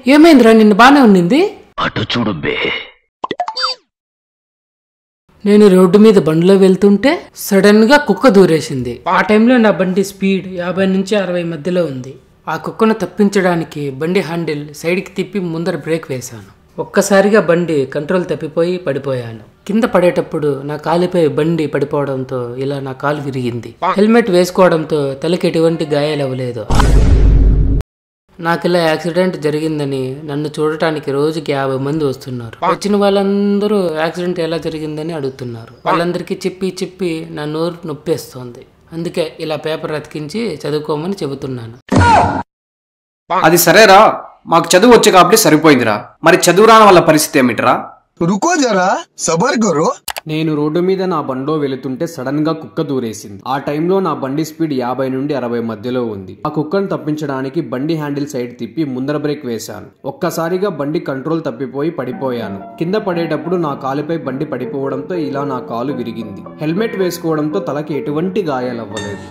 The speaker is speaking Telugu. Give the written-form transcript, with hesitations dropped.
ఏమైందిరా, నిన్న బానే ఉన్నింది. అటు చూడు బే. నేను రోడ్డు మీద బండిలో వెళ్తుంటే సడన్ గా కుక్క దూరేసింది. ఆ టైంలో నా బండి స్పీడ్ 50 నుంచి 60 మధ్యలో ఉంది. ఆ కుక్కను తప్పించడానికి బండి హ్యాండిల్ సైడ్కి తిప్పి ముందర బ్రేక్ వేశాను. ఒక్కసారిగా బండి కంట్రోల్ తప్పిపోయి పడిపోయాను. కింద పడేటప్పుడు నా కాలుపై బండి పడిపోవడంతో ఇలా నా కాలు విరిగింది. హెల్మెట్ వేసుకోవడంతో తలకి ఎటువంటి గాయాలు అవ్వలేదు. నాకు ఇలా యాక్సిడెంట్ జరిగిందని నన్ను చూడటానికి రోజుకి 50 మంది వస్తున్నారు. వచ్చిన వాళ్ళందరూ యాక్సిడెంట్ ఎలా జరిగిందని అడుగుతున్నారు. వాళ్ళందరికీ చెప్పి నా నోరు నొప్పేస్తోంది. అందుకే ఇలా పేపర్ అతికించి చదువుకోమని చెబుతున్నాను. అది సరేరా, మాకు చదువు వచ్చి కాబట్టి సరిపోయిందిరా. మరి చదువు రాని వాళ్ళ పరిస్థితి ఏమిటిరా? రుకో జరా సబర్ కరో. నేను రోడ్డు మీద నా బండిలో వెళుతుంటే సడన్ గా కుక్క దూరేసింది. ఆ టైంలో నా బండి స్పీడ్ 50 నుండి 60 మధ్యలో ఉంది. ఆ కుక్కను తప్పించడానికి బండి హ్యాండిల్ సైడ్ తిప్పి ముందర బ్రేక్ వేశాను. ఒక్కసారిగా బండి కంట్రోల్ తప్పిపోయి పడిపోయాను. కింద పడేటప్పుడు నా కాలుపై బండి పడిపోవడంతో ఇలా నా కాలు విరిగింది. హెల్మెట్ వేసుకోవడంతో తలకి ఎటువంటి గాయాలవ్వలేదు.